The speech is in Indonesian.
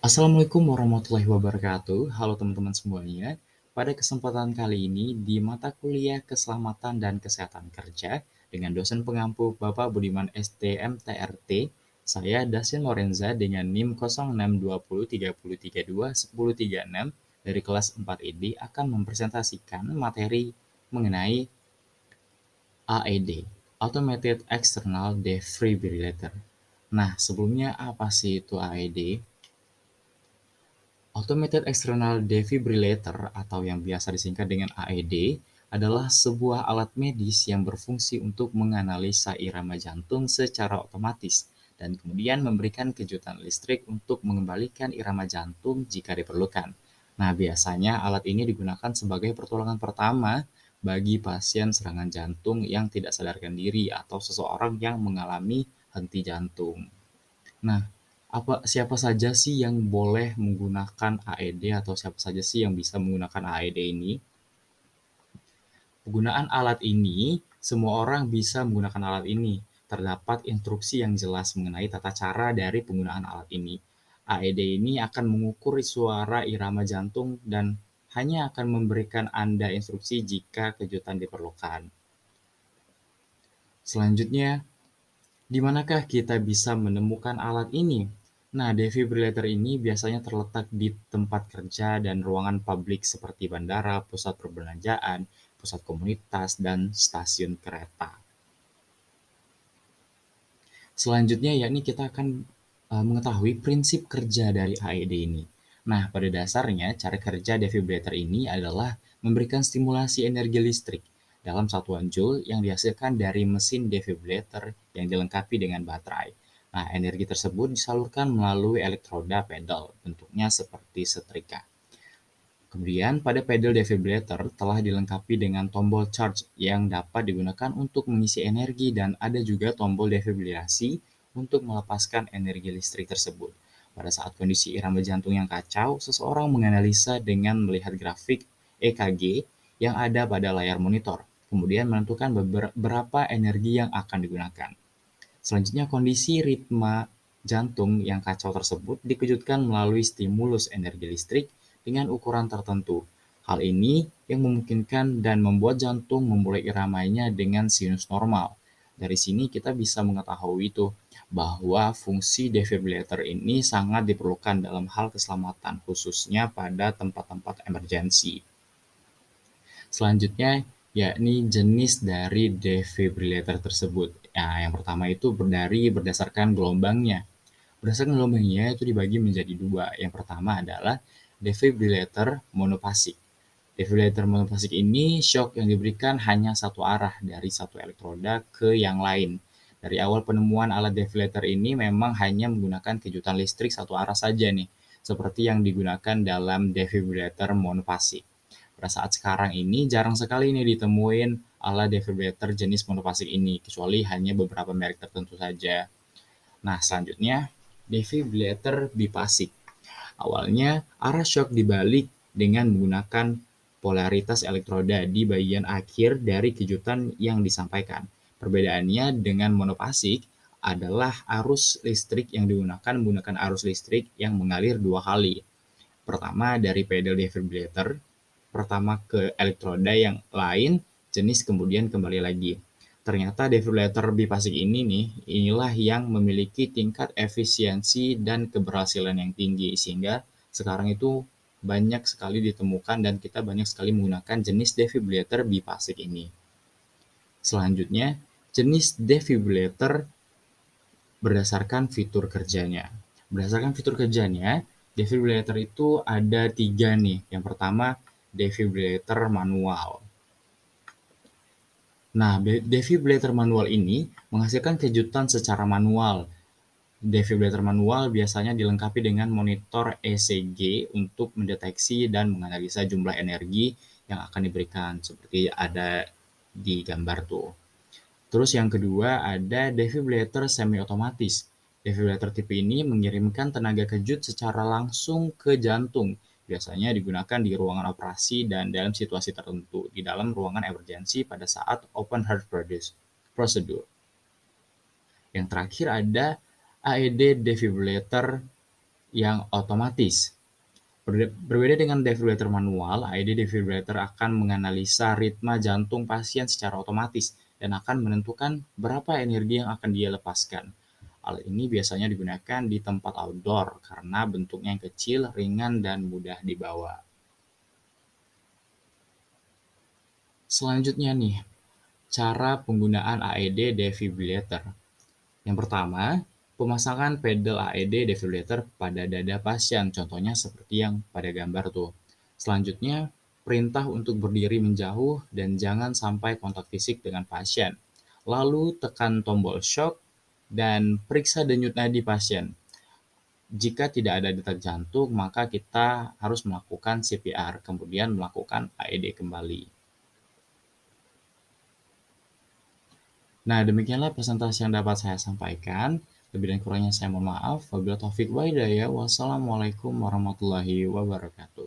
Assalamualaikum warahmatullahi wabarakatuh. Halo teman-teman semuanya. Pada kesempatan kali ini di mata kuliah Keselamatan dan Kesehatan Kerja dengan dosen pengampu Bapak Budiman STMTRT, saya Dasin Lorenza dengan NIM 066030321036 dari kelas 4 ini akan mempresentasikan materi mengenai AED, Automated External Defibrillator. Nah, sebelumnya apa sih itu AED? Automated External Defibrillator atau yang biasa disingkat dengan AED adalah sebuah alat medis yang berfungsi untuk menganalisa irama jantung secara otomatis dan kemudian memberikan kejutan listrik untuk mengembalikan irama jantung jika diperlukan. Nah, biasanya alat ini digunakan sebagai pertolongan pertama bagi pasien serangan jantung yang tidak sadarkan diri atau seseorang yang mengalami henti jantung. Nah, siapa saja sih yang boleh menggunakan AED atau siapa saja sih yang bisa menggunakan AED ini? Penggunaan alat ini, semua orang bisa menggunakan alat ini. Terdapat instruksi yang jelas mengenai tata cara dari penggunaan alat ini. AED ini akan mengukur suara irama jantung dan hanya akan memberikan Anda instruksi jika kejutan diperlukan. Selanjutnya, di manakah kita bisa menemukan alat ini? Nah, defibrillator ini biasanya terletak di tempat kerja dan ruangan publik seperti bandara, pusat perbelanjaan, pusat komunitas, dan stasiun kereta. Selanjutnya yakni kita akan mengetahui prinsip kerja dari AED ini. Nah, pada dasarnya cara kerja defibrillator ini adalah memberikan stimulasi energi listrik dalam satuan joule yang dihasilkan dari mesin defibrillator yang dilengkapi dengan baterai. Nah, energi tersebut disalurkan melalui elektroda pedal, bentuknya seperti setrika. Kemudian, pada pedal defibrillator telah dilengkapi dengan tombol charge yang dapat digunakan untuk mengisi energi dan ada juga tombol defibrilasi untuk melepaskan energi listrik tersebut. Pada saat kondisi irama jantung yang kacau, seseorang menganalisa dengan melihat grafik EKG yang ada pada layar monitor, kemudian menentukan berapa energi yang akan digunakan. Selanjutnya, kondisi ritme jantung yang kacau tersebut dikejutkan melalui stimulus energi listrik dengan ukuran tertentu. Hal ini yang memungkinkan dan membuat jantung memulai iramanya dengan sinus normal. Dari sini kita bisa mengetahui itu bahwa fungsi defibrillator ini sangat diperlukan dalam hal keselamatan, khususnya pada tempat-tempat emergensi. Selanjutnya, yakni jenis dari defibrillator tersebut. Nah, yang pertama itu berdasarkan gelombangnya. Berdasarkan gelombangnya itu dibagi menjadi dua. Yang pertama adalah defibrillator monofasik. Defibrillator monofasik ini shock yang diberikan hanya satu arah dari satu elektroda ke yang lain. Dari awal penemuan alat defibrillator ini memang hanya menggunakan kejutan listrik satu arah saja nih, seperti yang digunakan dalam defibrillator monofasik. Pada saat sekarang ini jarang sekali nih ditemuin alat defibrillator jenis monofasik ini, kecuali hanya beberapa merek tertentu saja. Nah, selanjutnya defibrillator bifasik. Awalnya, arah shock dibalik dengan menggunakan polaritas elektroda di bagian akhir dari kejutan yang disampaikan. Perbedaannya dengan monofasik adalah arus listrik yang digunakan menggunakan arus listrik yang mengalir dua kali. Pertama dari pedal defibrillator, pertama ke elektroda yang lain jenis kemudian kembali lagi. Ternyata defibrillator bifasik inilah yang memiliki tingkat efisiensi dan keberhasilan yang tinggi sehingga sekarang itu banyak sekali ditemukan dan kita banyak sekali menggunakan jenis defibrillator bifasik ini. Selanjutnya, jenis defibrillator berdasarkan fitur kerjanya. Berdasarkan fitur kerjanya, defibrillator itu ada 3 nih. Yang pertama, defibrillator manual. Nah, defibrillator manual ini menghasilkan kejutan secara manual. Defibrillator manual biasanya dilengkapi dengan monitor ECG untuk mendeteksi dan menganalisa jumlah energi yang akan diberikan, seperti ada di gambar tuh. Terus yang kedua ada defibrillator semi-otomatis. Defibrillator tipe ini mengirimkan tenaga kejut secara langsung ke jantung. Biasanya digunakan di ruangan operasi dan dalam situasi tertentu, di dalam ruangan emergensi pada saat open heart procedure. Yang terakhir ada AED defibrillator yang otomatis. Berbeda dengan defibrillator manual, AED defibrillator akan menganalisa ritme jantung pasien secara otomatis dan akan menentukan berapa energi yang akan dia lepaskan. Hal ini biasanya digunakan di tempat outdoor karena bentuknya yang kecil, ringan, dan mudah dibawa. Selanjutnya nih, cara penggunaan AED defibrillator. Yang pertama, pemasangan pedal AED defibrillator pada dada pasien, contohnya seperti yang pada gambar tuh. Selanjutnya, perintah untuk berdiri menjauh dan jangan sampai kontak fisik dengan pasien. Lalu tekan tombol shock dan periksa denyut nadi pasien. Jika tidak ada detak jantung, maka kita harus melakukan CPR, kemudian melakukan AED kembali. Nah, demikianlah presentasi yang dapat saya sampaikan. Lebih dan kurangnya saya mohon maaf. Wabillahi taufiq wa hidayah. Wassalamualaikum warahmatullahi wabarakatuh.